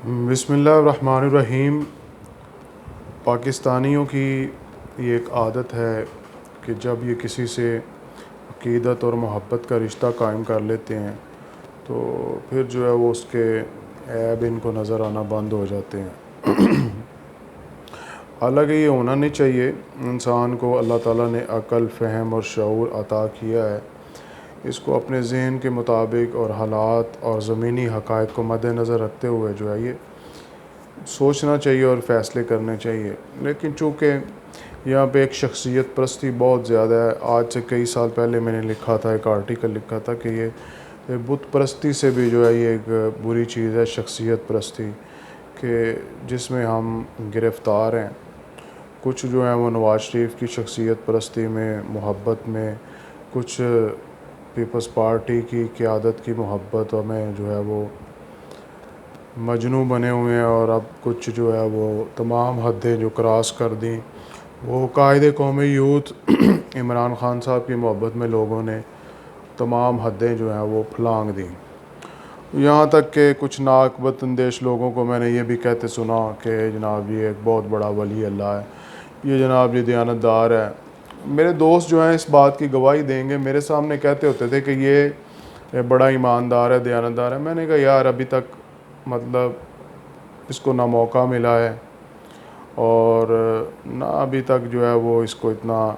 بسم اللہ الرحمن الرحیم۔ پاکستانیوں کی یہ ایک عادت ہے کہ جب یہ کسی سے عقیدت اور محبت کا رشتہ قائم کر لیتے ہیں تو پھر جو ہے وہ اس کے عیب ان کو نظر آنا بند ہو جاتے ہیں۔ حالانکہ یہ ہونا نہیں چاہیے۔ انسان کو اللہ تعالیٰ نے عقل، فہم اور شعور عطا کیا ہے۔ اس کو اپنے ذہن کے مطابق اور حالات اور زمینی حقائق کو مد نظر رکھتے ہوئے جو ہے یہ سوچنا چاہیے اور فیصلے کرنے چاہیے۔ لیکن چونکہ یہاں پہ ایک شخصیت پرستی بہت زیادہ ہے۔ آج سے کئی سال پہلے میں نے لکھا تھا، ایک آرٹیکل لکھا تھا کہ یہ بت پرستی سے بھی جو ہے یہ ایک بری چیز ہے، شخصیت پرستی، کہ جس میں ہم گرفتار ہیں۔ کچھ جو ہیں وہ نواز شریف کی شخصیت پرستی میں، محبت میں، کچھ پیپلز پارٹی کی قیادت کی محبت میں جو ہے وہ مجنوں بنے ہوئے ہیں، اور اب کچھ جو ہے وہ تمام حدیں جو کراس کر دیں، وہ قائد قومی یوتھ عمران خان صاحب کی محبت میں لوگوں نے تمام حدیں جو ہیں وہ پھلانگ دیں۔ یہاں تک کہ کچھ ناقابل اندیش لوگوں کو میں نے یہ بھی کہتے سنا کہ جناب یہ ایک بہت بڑا ولی اللہ ہے، یہ جناب یہ دیانتدار ہے۔ میرے دوست جو ہیں اس بات کی گواہی دیں گے، میرے سامنے کہتے ہوتے تھے کہ یہ بڑا ایماندار ہے، دیانتدار ہے۔ میں نے کہا یار ابھی تک مطلب اس کو نہ موقع ملا ہے اور نہ ابھی تک جو ہے وہ اس کو اتنا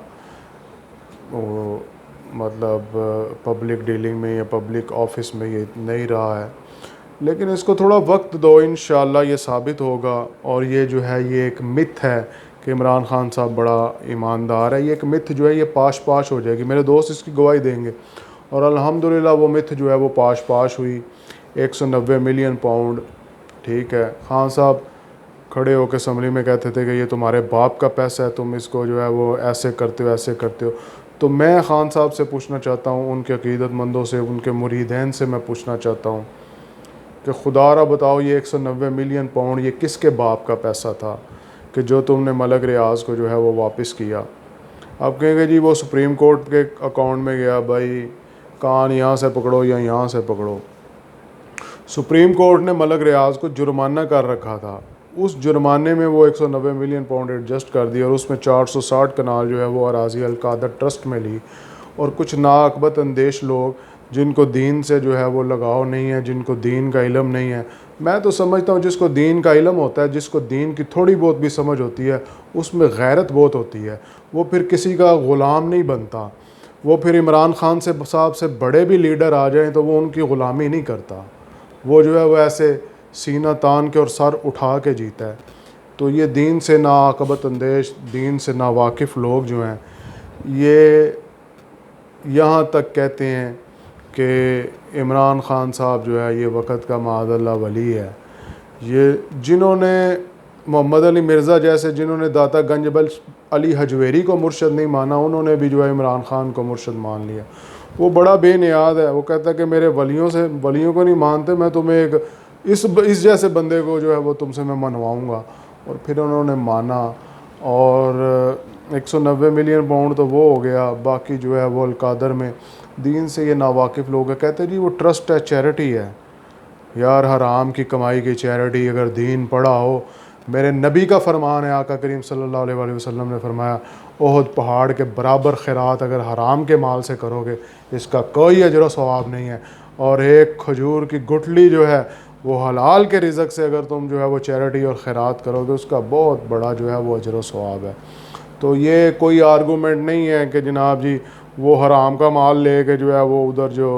مطلب پبلک ڈیلنگ میں یا پبلک آفس میں یہ نہیں رہا ہے، لیکن اس کو تھوڑا وقت دو، انشاءاللہ یہ ثابت ہوگا۔ اور یہ جو ہے یہ ایک متھ ہے کہ عمران خان صاحب بڑا ایماندار ہے، یہ ایک متھ جو ہے یہ پاش ہو جائے گی۔ میرے دوست اس کی گواہی دیں گے، اور الحمدللہ وہ متھ جو ہے وہ پاش ہوئی۔ 190 ملین پاؤنڈ، ٹھیک ہے۔ خان صاحب کھڑے ہو کے اسمبلی میں کہتے تھے کہ یہ تمہارے باپ کا پیسہ ہے، تم اس کو جو ہے وہ ایسے کرتے ہو ایسے کرتے ہو۔ تو میں خان صاحب سے پوچھنا چاہتا ہوں، ان کے عقیدت مندوں سے، ان کے مریدین سے میں پوچھنا چاہتا ہوں کہ خدا را بتاؤ یہ 190 ملین پاؤنڈ یہ کس کے باپ کا پیسہ تھا کہ جو تم نے ملک ریاض کو جو ہے وہ واپس کیا؟ اب کہیں گے جی وہ سپریم کورٹ کے اکاؤنٹ میں گیا، بھائی کان یہاں سے پکڑو یا یہاں سے پکڑو۔ سپریم کورٹ نے ملک ریاض کو جرمانہ کر رکھا تھا، اس جرمانے میں وہ 190 ملین پاؤنڈ ایڈجسٹ کر دیا، اور اس میں 460 کنال جو ہے وہ اراضی القادر ٹرسٹ میں لی۔ اور کچھ ناعقبت اندیش لوگ جن کو دین سے جو ہے وہ لگاؤ نہیں ہے، جن کو دین کا علم نہیں ہے، میں تو سمجھتا ہوں جس کو دین کا علم ہوتا ہے، جس کو دین کی تھوڑی بہت بھی سمجھ ہوتی ہے، اس میں غیرت بہت ہوتی ہے، وہ پھر کسی کا غلام نہیں بنتا۔ وہ پھر عمران خان صاحب سے بڑے بھی لیڈر آ جائیں تو وہ ان کی غلامی نہیں کرتا، وہ جو ہے وہ ایسے سینہ تان کے اور سر اٹھا کے جیتا ہے۔ تو یہ دین سے ناعقبت اندیش، دین سے ناواقف لوگ جو ہیں یہ یہاں تک کہتے ہیں کہ عمران خان صاحب جو ہے یہ وقت کا معاذ اللہ ولی ہے۔ یہ جنہوں نے محمد علی مرزا جیسے جنہوں نے داتا گنج بل علی حجویری کو مرشد نہیں مانا، انہوں نے بھی جو ہے عمران خان کو مرشد مان لیا۔ وہ بڑا بے نیاز ہے، وہ کہتا ہے کہ میرے ولیوں کو نہیں مانتے، میں تمہیں ایک اس جیسے بندے کو جو ہے وہ تم سے میں منواؤں گا۔ اور پھر انہوں نے مانا، اور 190 ملین پاؤنڈ تو وہ ہو گیا، باقی جو ہے وہ القادر میں دین سے یہ ناواقف لوگ ہیں، کہتے ہیں جی وہ ٹرسٹ ہے، چیریٹی ہے۔ یار حرام کی کمائی کی چیریٹی اگر دین پڑا ہو، میرے نبی کا فرمان ہے، آقا کریم صلی اللہ علیہ وآلہ وسلم نے فرمایا احد پہاڑ کے برابر خیرات اگر حرام کے مال سے کرو گے اس کا کوئی اجر و ثواب نہیں ہے، اور ایک کھجور کی گٹھلی جو ہے وہ حلال کے رزق سے اگر تم جو ہے وہ چیریٹی اور خیرات کرو گے اس کا بہت بڑا جو ہے وہ اجر و ثواب ہے۔ تو یہ کوئی آرگومنٹ نہیں ہے کہ جناب جی وہ حرام کا مال لے کے جو ہے وہ ادھر جو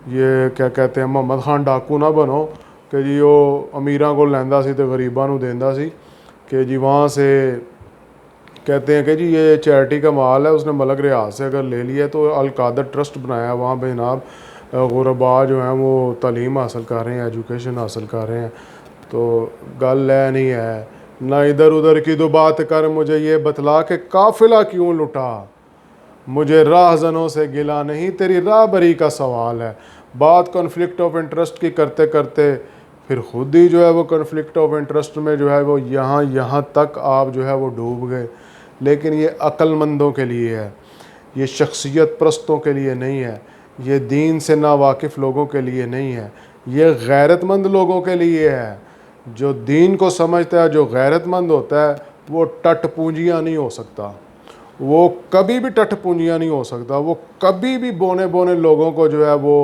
یہ کیا کہتے ہیں محمد خان ڈاکو نہ بنو کہ جی وہ امیراں کو لیندہ سی تو غریباں نو دیندہ سی، کہ جی وہاں سے کہتے ہیں کہ جی یہ چیریٹی کا مال ہے، اس نے ملک ریاض سے اگر لے لیا تو القادر ٹرسٹ بنایا، وہاں پہ جناب غرباء جو ہیں وہ تعلیم حاصل کر رہے ہیں، ایجوکیشن حاصل کر رہے ہیں۔ تو گل ہے نہیں ہے، نہ ادھر ادھر کی دو بات کر، مجھے یہ بتلا کہ قافلہ کیوں لٹا، مجھے راہ زنوں سے گلا نہیں، تیری راہ بری کا سوال ہے۔ بات کنفلکٹ آف انٹرسٹ کی کرتے کرتے پھر خود ہی جو ہے وہ کنفلکٹ آف انٹرسٹ میں جو ہے وہ یہاں تک آپ جو ہے وہ ڈوب گئے۔ لیکن یہ عقل مندوں کے لیے ہے، یہ شخصیت پرستوں کے لیے نہیں ہے، یہ دین سے ناواقف لوگوں کے لیے نہیں ہے، یہ غیرت مند لوگوں کے لیے ہے۔ جو دین کو سمجھتا ہے, جو غیرت مند ہوتا ہے, وہ ٹٹ پونجیاں نہیں ہو سکتا, وہ کبھی بھی ٹٹ پونجیاں نہیں ہو سکتا, وہ کبھی بھی بونے بونے لوگوں کو جو ہے وہ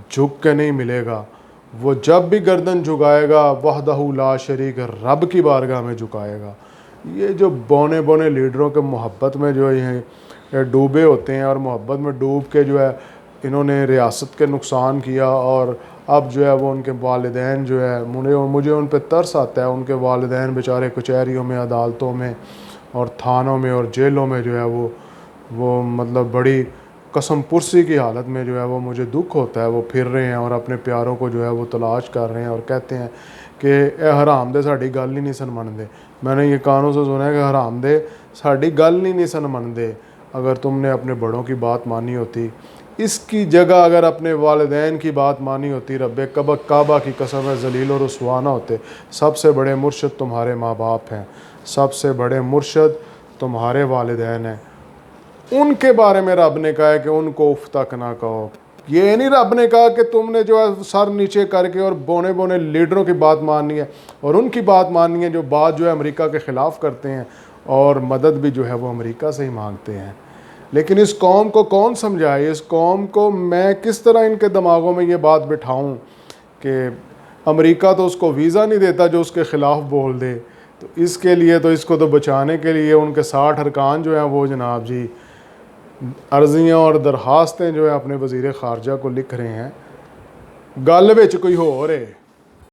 جھک کے نہیں ملے گا. وہ جب بھی گردن جھکائے گا وحدہ لا شریک رب کی بارگاہ میں جھکائے گا. یہ جو بونے بونے لیڈروں کے محبت میں جو یہ ڈوبے ہوتے ہیں, اور محبت میں ڈوب کے جو ہے انہوں نے ریاست کے نقصان کیا, اور اب جو ہے وہ ان کے والدین جو ہے, مجھے ان پہ ترس آتا ہے. ان کے والدین بیچارے کچہریوں میں, عدالتوں میں اور تھانوں میں اور جیلوں میں جو ہے وہ مطلب بڑی قسم پرسی کی حالت میں جو ہے وہ مجھے دکھ ہوتا ہے. وہ پھر رہے ہیں اور اپنے پیاروں کو جو ہے وہ تلاش کر رہے ہیں, اور کہتے ہیں کہ اے حرام دے ساڈی گل ہی نہیں سن من دے. میں نے یہ کانوں سے سنا ہے کہ حرام دے ساڈی گل ہی نہیں سن من دے. اگر تم نے اپنے بڑوں کی بات مانی ہوتی, اس کی جگہ اگر اپنے والدین کی بات مانی ہوتی, رب کعبہ کی قسم ہے ذلیل و رسوا نہ ہوتے. سب سے بڑے مرشد تمہارے ماں باپ ہیں, سب سے بڑے مرشد تمہارے والدین ہیں. ان کے بارے میں رب نے کہا ہے کہ ان کو اف تک نہ کہو. یہ نہیں رب نے کہا کہ تم نے جو ہے سر نیچے کر کے اور بونے بونے لیڈروں کی بات ماننی ہے, اور ان کی بات ماننی ہے جو بات جو ہے امریکہ کے خلاف کرتے ہیں, اور مدد بھی جو ہے وہ امریکہ سے ہی مانگتے ہیں. لیکن اس قوم کو کون سمجھائے, اس قوم کو میں کس طرح ان کے دماغوں میں یہ بات بٹھاؤں کہ امریکہ تو اس کو ویزا نہیں دیتا جو اس کے خلاف بول دے. تو اس کے لیے تو اس کو تو بچانے کے لیے ان کے 60 ارکان جو ہیں وہ جناب جی عرضیاں اور درخواستیں جو ہے اپنے وزیر خارجہ کو لکھ رہے ہیں. گل وچ کوئی ہو رہے